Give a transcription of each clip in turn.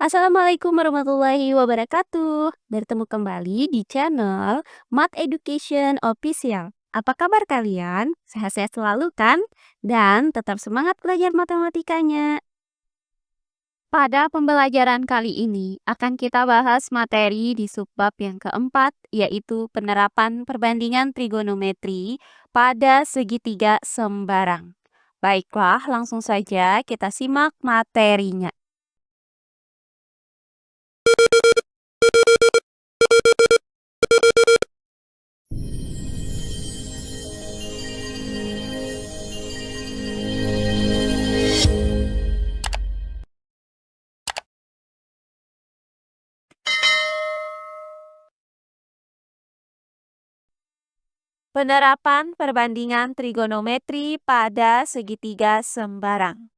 Assalamualaikum warahmatullahi wabarakatuh. Bertemu kembali di channel Math Education Official. Apa kabar kalian? Sehat-sehat selalu kan? Dan tetap semangat belajar matematikanya. Pada pembelajaran kali ini akan kita bahas materi di subbab yang keempat, yaitu penerapan perbandingan trigonometri pada segitiga sembarang. Baiklah, langsung saja kita simak materinya. Penerapan perbandingan trigonometri pada segitiga sembarang.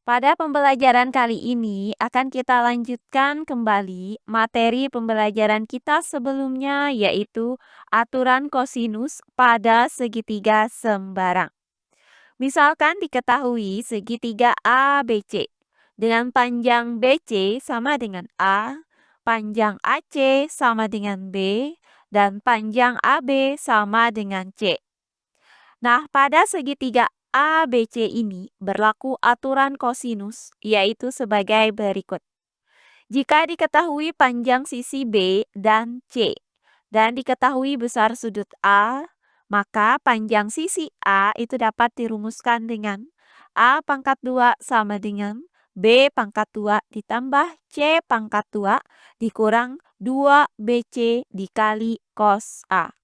Pada pembelajaran kali ini akan kita lanjutkan kembali materi pembelajaran kita sebelumnya, yaitu aturan kosinus pada segitiga sembarang. Misalkan diketahui segitiga ABC dengan panjang BC sama dengan A, panjang AC sama dengan B, dan panjang AB sama dengan C. Nah, pada segitiga ABC ini berlaku aturan kosinus, yaitu sebagai berikut. Jika diketahui panjang sisi B dan C, dan diketahui besar sudut A, maka panjang sisi A itu dapat dirumuskan dengan A pangkat 2 sama dengan B pangkat 2 ditambah C pangkat 2 dikurang 2BC dikali cos A.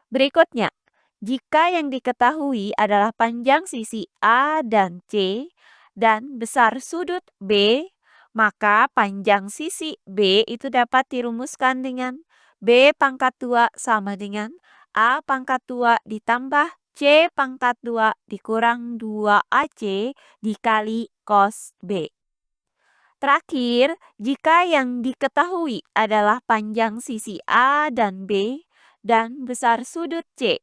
Berikutnya, jika yang diketahui adalah panjang sisi A dan C dan besar sudut B, maka panjang sisi B itu dapat dirumuskan dengan B pangkat 2 sama dengan A pangkat 2 ditambah C pangkat 2 dikurang 2AC dikali cos B. Terakhir, jika yang diketahui adalah panjang sisi A dan B dan besar sudut C,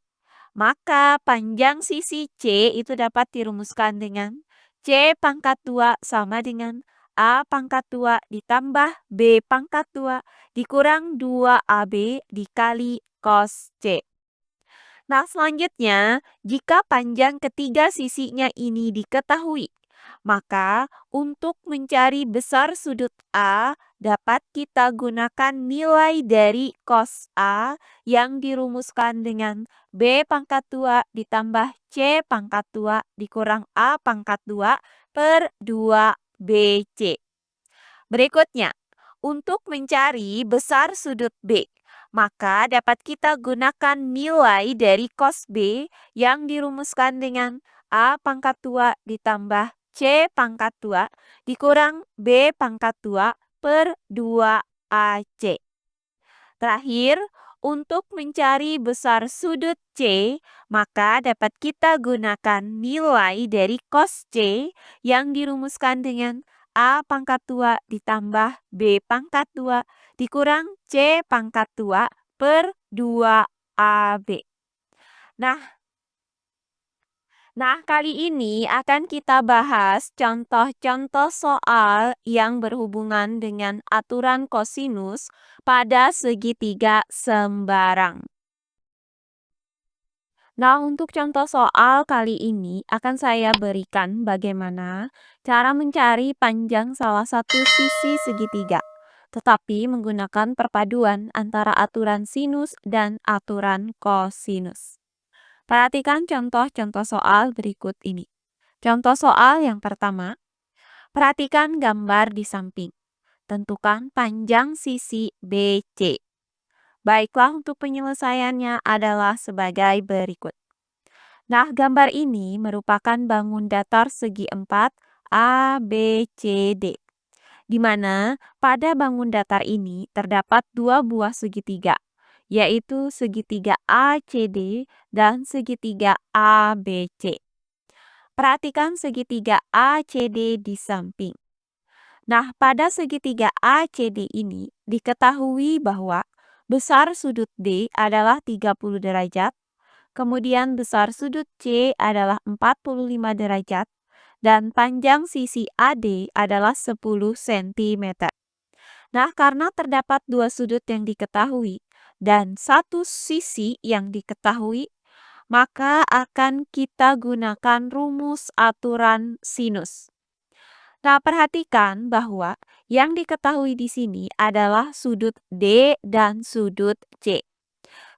maka panjang sisi C itu dapat dirumuskan dengan C pangkat 2 sama dengan A pangkat 2 ditambah B pangkat 2 dikurang 2AB dikali cos C. Nah, selanjutnya, jika panjang ketiga sisinya ini diketahui, maka untuk mencari besar sudut A, dapat kita gunakan nilai dari cos A yang dirumuskan dengan B pangkat 2 ditambah C pangkat 2 dikurang A pangkat 2 per 2BC. Berikutnya, untuk mencari besar sudut B, maka dapat kita gunakan nilai dari cos B yang dirumuskan dengan A pangkat 2 ditambah C pangkat 2 dikurang B pangkat 2 per 2AC. Terakhir, untuk mencari besar sudut C, maka dapat kita gunakan nilai dari cos C yang dirumuskan dengan A pangkat 2 ditambah B pangkat 2 dikurang C pangkat 2 per 2AB. Nah, kali ini akan kita bahas contoh-contoh soal yang berhubungan dengan aturan kosinus pada segitiga sembarang. Nah, untuk contoh soal kali ini akan saya berikan bagaimana cara mencari panjang salah satu sisi segitiga, tetapi menggunakan perpaduan antara aturan sinus dan aturan kosinus. Perhatikan contoh-contoh soal berikut ini. Contoh soal yang pertama, perhatikan gambar di samping. Tentukan panjang sisi BC. Baiklah, untuk penyelesaiannya adalah sebagai berikut. Nah, gambar ini merupakan bangun datar segi 4 ABCD, di mana pada bangun datar ini terdapat dua buah segitiga, yaitu segitiga ACD dan segitiga ABC. Perhatikan segitiga ACD di samping. Nah, pada segitiga ACD ini diketahui bahwa besar sudut D adalah 30 derajat, kemudian besar sudut C adalah 45 derajat, dan panjang sisi AD adalah 10 cm. Nah, karena terdapat dua sudut yang diketahui dan satu sisi yang diketahui, maka akan kita gunakan rumus aturan sinus. Nah, perhatikan bahwa yang diketahui di sini adalah sudut D dan sudut C.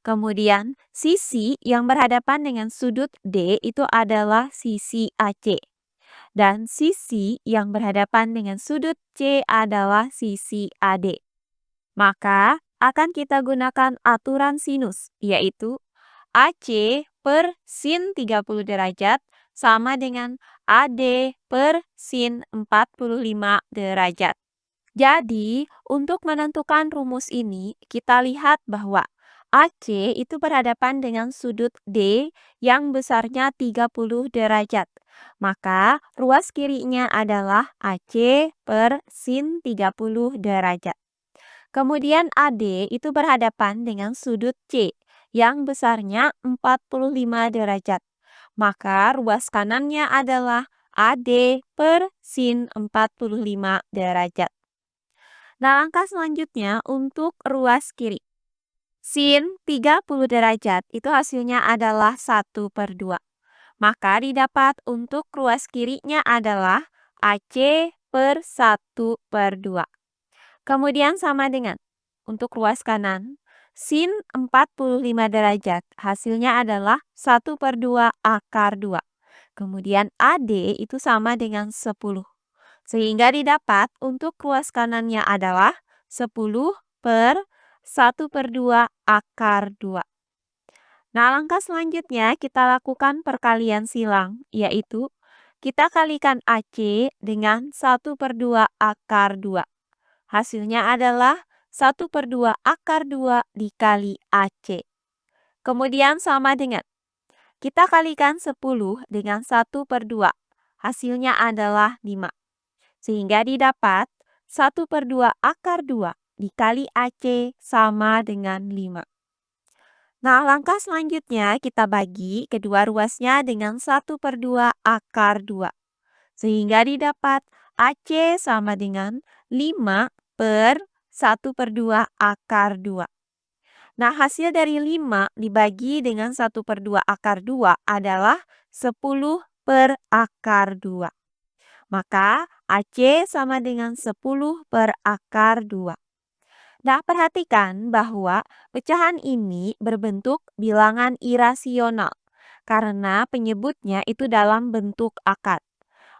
Kemudian, sisi yang berhadapan dengan sudut D itu adalah sisi AC. Dan sisi yang berhadapan dengan sudut C adalah sisi AD. Maka, akan kita gunakan aturan sinus, yaitu AC per sin 30 derajat sama dengan AD per sin 45 derajat. Jadi, untuk menentukan rumus ini, kita lihat bahwa AC itu berhadapan dengan sudut D yang besarnya 30 derajat. Maka, ruas kirinya adalah AC per sin 30 derajat. Kemudian AD itu berhadapan dengan sudut C yang besarnya 45 derajat. Maka ruas kanannya adalah AD per sin 45 derajat. Nah, langkah selanjutnya untuk ruas kiri. Sin 30 derajat itu hasilnya adalah 1/2. Maka didapat untuk ruas kirinya adalah AC per 1/2. Kemudian sama dengan untuk ruas kanan, sin 45 derajat hasilnya adalah 1/2 akar 2. Kemudian AD itu sama dengan 10. Sehingga didapat untuk ruas kanannya adalah 10 per 1/2 akar 2. Nah, langkah selanjutnya kita lakukan perkalian silang, yaitu kita kalikan AC dengan 1/2 akar 2. Hasilnya adalah 1/2 akar 2 dikali AC. Kemudian sama dengan kita kalikan 10 dengan 1/2. Hasilnya adalah 5. Sehingga didapat 1/2 akar 2 dikali AC sama dengan 5. Nah, langkah selanjutnya kita bagi kedua ruasnya dengan 1/2 akar 2. Sehingga didapat AC sama dengan 5 per 1/2 akar 2. Nah, hasil dari 5 dibagi dengan 1/2 akar 2 adalah 10 per akar 2. Maka AC sama dengan 10 per akar 2. Nah, perhatikan bahwa pecahan ini berbentuk bilangan irasional karena penyebutnya itu dalam bentuk akar.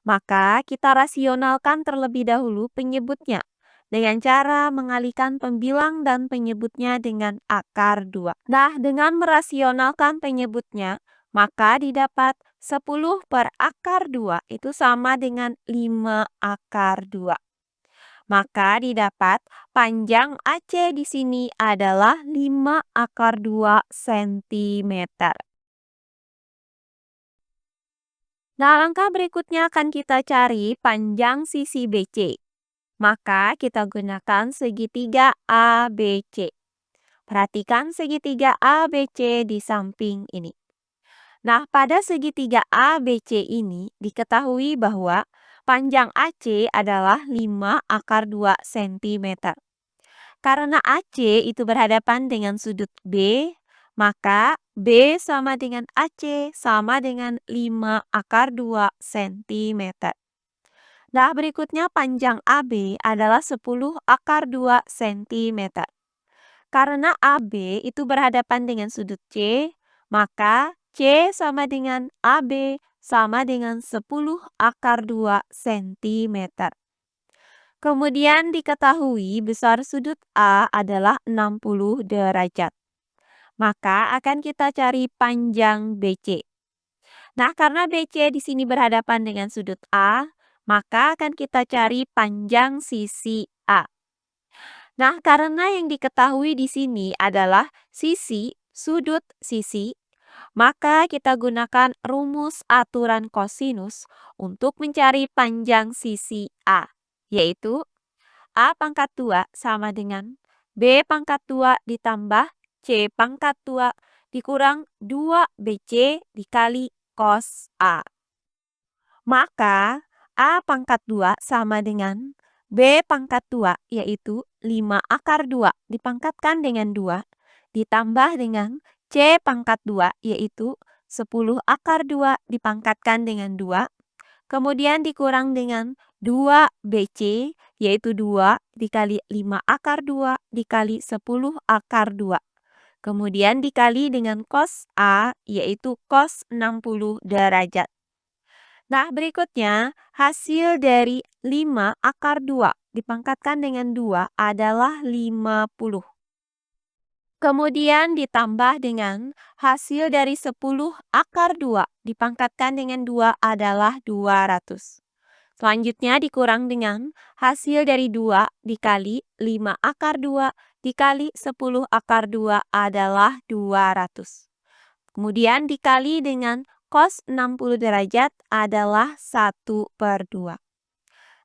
Maka kita rasionalkan terlebih dahulu penyebutnya dengan cara mengalihkan pembilang dan penyebutnya dengan akar 2. Nah, dengan merasionalkan penyebutnya, maka didapat 10 per akar 2 itu sama dengan 5 akar 2. Maka didapat panjang AC di sini adalah 5 akar 2 cm. Nah, langkah berikutnya akan kita cari panjang sisi BC. Maka kita gunakan segitiga ABC. Perhatikan segitiga ABC di samping ini. Nah, pada segitiga ABC ini diketahui bahwa panjang AC adalah 5 akar 2 cm. Karena AC itu berhadapan dengan sudut B, maka B sama dengan AC sama dengan 5 akar 2 cm. Nah, berikutnya panjang AB adalah 10 akar 2 cm. Karena AB itu berhadapan dengan sudut C, maka C sama dengan AB sama dengan 10 akar 2 cm. Kemudian diketahui besar sudut A adalah 60 derajat. Maka akan kita cari panjang BC. Nah, karena BC di sini berhadapan dengan sudut A, maka akan kita cari panjang sisi A. Nah, karena yang diketahui di sini adalah sisi, sudut sisi, maka kita gunakan rumus aturan kosinus untuk mencari panjang sisi A, yaitu A pangkat 2 sama dengan B pangkat 2 ditambah C pangkat 2 dikurang 2BC dikali cos A. Maka A pangkat 2 sama dengan B pangkat 2, yaitu 5 akar 2 dipangkatkan dengan 2, ditambah dengan C pangkat 2, yaitu 10 akar 2 dipangkatkan dengan 2, kemudian dikurang dengan 2BC, yaitu 2 dikali 5 akar 2 dikali 10 akar 2. Kemudian dikali dengan cos A, yaitu cos 60 derajat. Nah, berikutnya hasil dari 5 akar 2 dipangkatkan dengan 2 adalah 50. Kemudian ditambah dengan hasil dari 10 akar 2 dipangkatkan dengan 2 adalah 200. Selanjutnya dikurang dengan hasil dari 2 dikali 5 akar 2 dikali 10 akar 2 adalah 200. Kemudian dikali dengan cos 60 derajat adalah 1/2.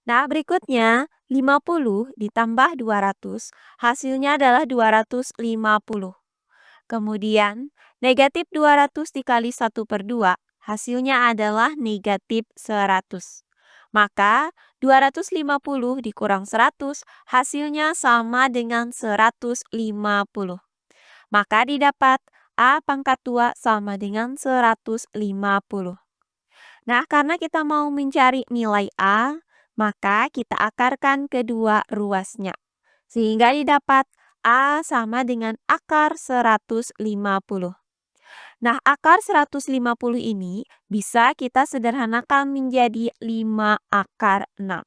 Nah, berikutnya 50 ditambah 200, hasilnya adalah 250. Kemudian negatif 200 dikali 1/2, hasilnya adalah negatif 100. Maka 250 dikurang 100, hasilnya sama dengan 150. Maka didapat A pangkat 2 sama dengan 150. Nah, karena kita mau mencari nilai A, maka kita akarkan kedua ruasnya. Sehingga didapat A sama dengan akar 150. Nah, akar 150 ini bisa kita sederhanakan menjadi 5 akar 6.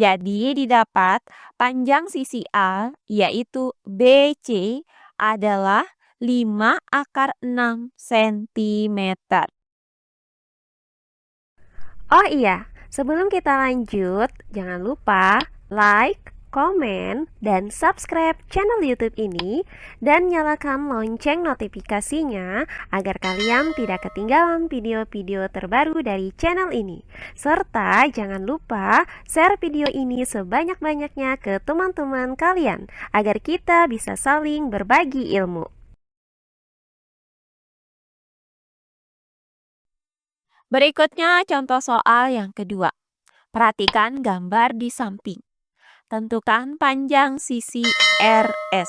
Jadi didapat panjang sisi A, yaitu BC, adalah 5 akar 6 cm. Oh iya, sebelum kita lanjut, jangan lupa like, komen, dan subscribe channel YouTube ini dan nyalakan lonceng notifikasinya agar kalian tidak ketinggalan video-video terbaru dari channel ini. Serta jangan lupa share video ini sebanyak-banyaknya ke teman-teman kalian agar kita bisa saling berbagi ilmu. Berikutnya contoh soal yang kedua. Perhatikan gambar di samping. Tentukan panjang sisi RS.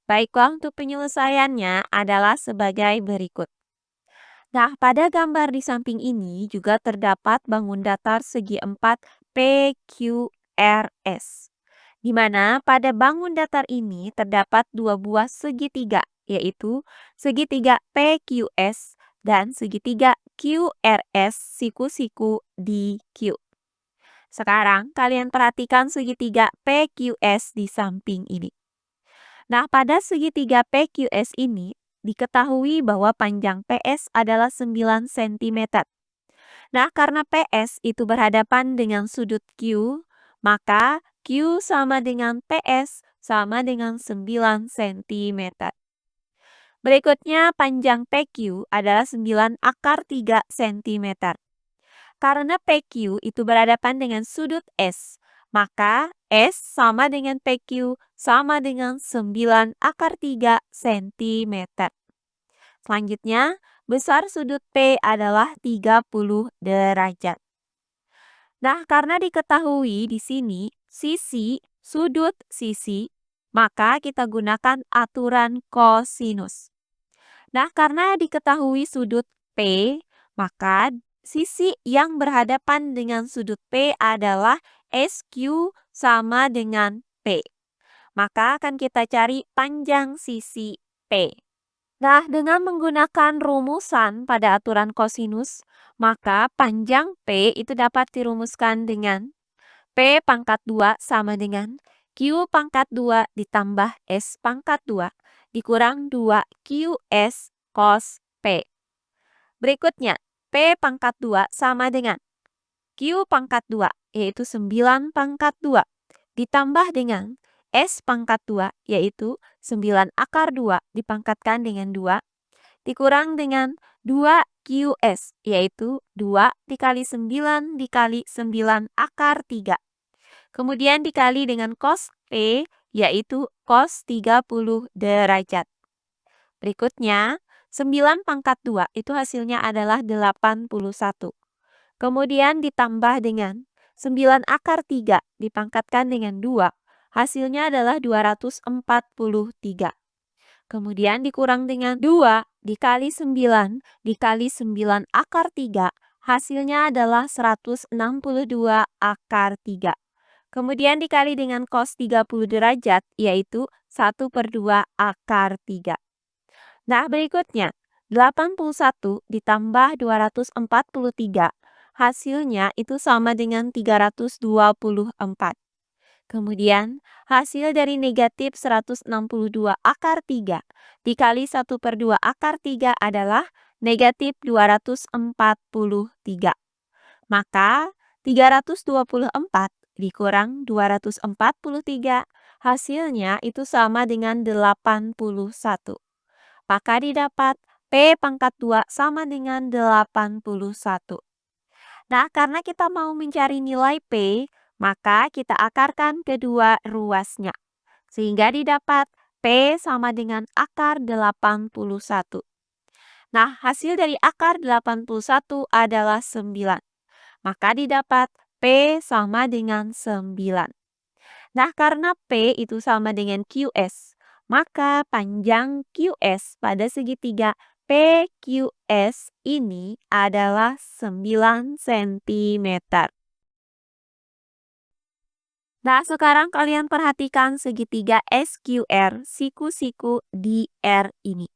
Baiklah, untuk penyelesaiannya adalah sebagai berikut. Nah, pada gambar di samping ini juga terdapat bangun datar segi 4 PQRS. Di mana pada bangun datar ini terdapat dua buah segitiga, yaitu segitiga PQS dan segitiga QRS siku-siku di Q. Sekarang kalian perhatikan segitiga PQS di samping ini. Nah, pada segitiga PQS ini diketahui bahwa panjang PS adalah 9 cm. Nah, karena PS itu berhadapan dengan sudut Q, maka Q sama dengan PS sama dengan 9 cm. Berikutnya panjang PQ adalah 9 akar 3 cm. Karena PQ itu berhadapan dengan sudut S, maka S sama dengan PQ sama dengan 9 akar 3 cm. Selanjutnya, besar sudut P adalah 30 derajat. Nah, karena diketahui di sini sisi, sudut sisi, maka kita gunakan aturan kosinus. Nah, karena diketahui sudut P, maka sisi yang berhadapan dengan sudut P adalah SQ sama dengan P. Maka akan kita cari panjang sisi P. Nah, dengan menggunakan rumusan pada aturan kosinus, maka panjang P itu dapat dirumuskan dengan P pangkat 2 sama dengan Q pangkat 2 ditambah S pangkat 2 dikurang 2 QS cos P. Berikutnya, P pangkat 2 sama dengan Q pangkat 2, yaitu 9 pangkat 2, ditambah dengan S pangkat 2, yaitu 9 akar 2 dipangkatkan dengan 2, dikurang dengan 2 QS, yaitu 2 dikali 9 dikali 9 akar 3. Kemudian dikali dengan cos P, yaitu cos 30 derajat. Berikutnya, 9 pangkat 2 itu hasilnya adalah 81. Kemudian ditambah dengan 9 akar 3 dipangkatkan dengan 2. Hasilnya adalah 243. Kemudian dikurang dengan 2 dikali 9 dikali 9 akar 3. Hasilnya adalah 162 akar 3. Kemudian dikali dengan cos 30 derajat, yaitu 1/2 akar 3. Nah, berikutnya, 81 ditambah 243. Hasilnya itu sama dengan 324. Kemudian, hasil dari negatif 162 akar 3 dikali 1/2 akar 3 adalah negatif 243. Maka, 324 dikurang 243, hasilnya itu sama dengan 81. Maka didapat P pangkat 2 sama dengan 81. Nah, karena kita mau mencari nilai P, maka kita akarkan kedua ruasnya. Sehingga didapat P sama dengan akar 81. Nah, hasil dari akar 81 adalah 9. Maka didapat P sama dengan 9. Nah, karena P itu sama dengan QS, maka panjang QS pada segitiga PQS ini adalah 9 cm. Nah, sekarang kalian perhatikan segitiga SQR, siku-siku di R ini.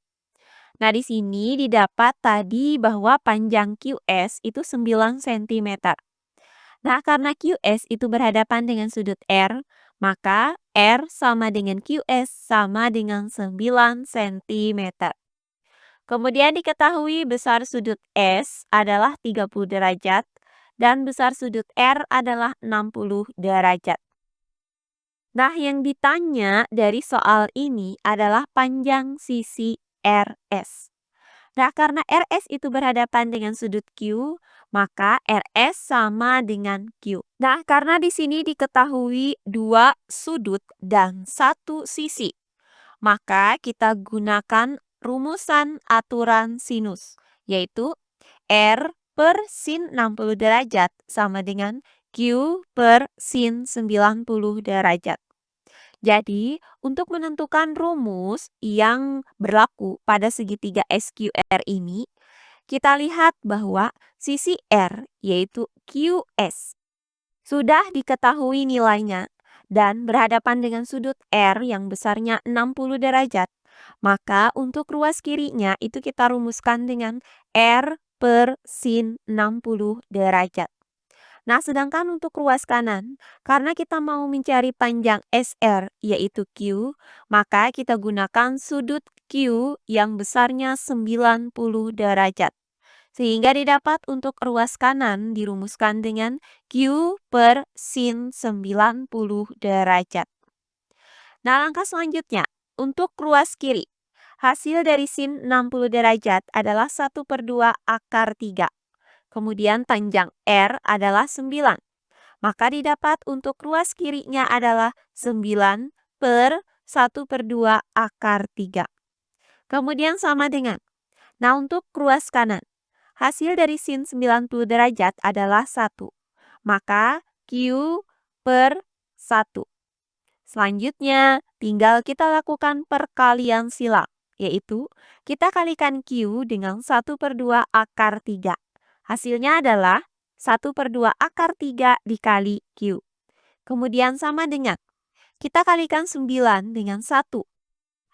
Nah, di sini didapat tadi bahwa panjang QS itu 9 cm. Nah, karena QS itu berhadapan dengan sudut R, maka R sama dengan QS sama dengan 9 cm. Kemudian diketahui besar sudut S adalah 30 derajat dan besar sudut R adalah 60 derajat. Nah, yang ditanya dari soal ini adalah panjang sisi RS. Nah, karena RS itu berhadapan dengan sudut Q, maka RS sama dengan Q. Nah, karena di sini diketahui dua sudut dan satu sisi, maka kita gunakan rumusan aturan sinus, yaitu R per sin 60 derajat sama dengan Q per sin 90 derajat. Jadi, untuk menentukan rumus yang berlaku pada segitiga SQR ini, kita lihat bahwa sisi R, yaitu QS, sudah diketahui nilainya dan berhadapan dengan sudut R yang besarnya 60 derajat. Maka untuk ruas kirinya itu kita rumuskan dengan R per sin 60 derajat. Nah, sedangkan untuk ruas kanan, karena kita mau mencari panjang SR yaitu Q, maka kita gunakan sudut Q yang besarnya 90 derajat. Sehingga didapat untuk ruas kanan dirumuskan dengan Q per sin 90 derajat. Nah, langkah selanjutnya, untuk ruas kiri, hasil dari sin 60 derajat adalah 1/2 akar 3. Kemudian panjang R adalah 9. Maka didapat untuk ruas kirinya adalah 9 per 1/2 akar 3. Kemudian sama dengan, nah untuk ruas kanan, hasil dari sin 90 derajat adalah 1. Maka Q per 1. Selanjutnya, tinggal kita lakukan perkalian silang, yaitu kita kalikan Q dengan 1/2 akar 3. Hasilnya adalah 1/2 akar 3 dikali Q. Kemudian sama dengan, kita kalikan 9 dengan 1.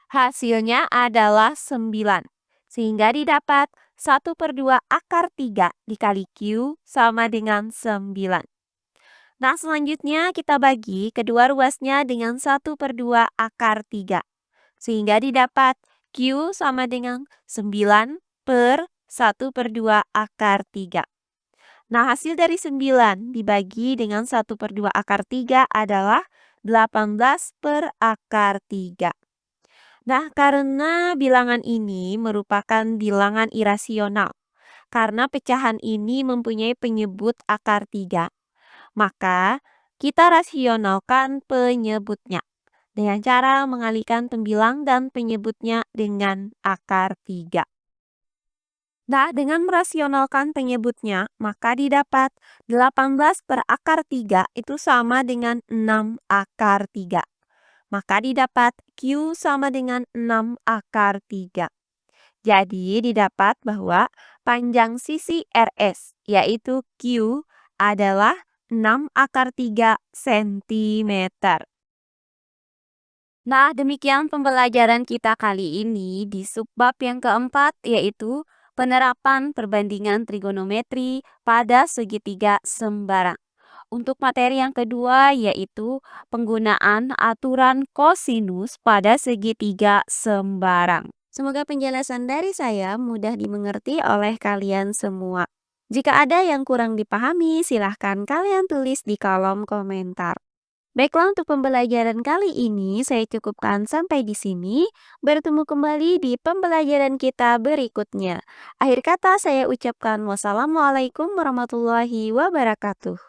Hasilnya adalah 9. Sehingga didapat 1/2 akar 3 dikali Q sama dengan 9. Nah, selanjutnya kita bagi kedua ruasnya dengan 1/2 akar 3. Sehingga didapat Q sama dengan 9 per 1/2 akar 3. Nah, hasil dari 9 dibagi dengan 1/2 akar 3 adalah 18 per akar 3. Nah, karena bilangan ini merupakan bilangan irasional, karena pecahan ini mempunyai penyebut akar 3, maka kita rasionalkan penyebutnya dengan cara mengalihkan tembilang dan penyebutnya dengan akar 3. Nah, dengan merasionalkan penyebutnya, maka didapat 18 per akar 3 itu sama dengan 6 akar 3. Maka didapat Q sama dengan 6 akar 3. Jadi didapat bahwa panjang sisi RS yaitu Q adalah 6 akar 3 cm. Nah, demikian pembelajaran kita kali ini di subbab yang keempat yaitu penerapan perbandingan trigonometri pada segitiga sembarang. Untuk materi yang kedua yaitu penggunaan aturan kosinus pada segitiga sembarang. Semoga penjelasan dari saya mudah dimengerti oleh kalian semua. Jika ada yang kurang dipahami, silahkan kalian tulis di kolom komentar. Baiklah, untuk pembelajaran kali ini saya cukupkan sampai di sini. Bertemu kembali di pembelajaran kita berikutnya. Akhir kata saya ucapkan wassalamualaikum warahmatullahi wabarakatuh.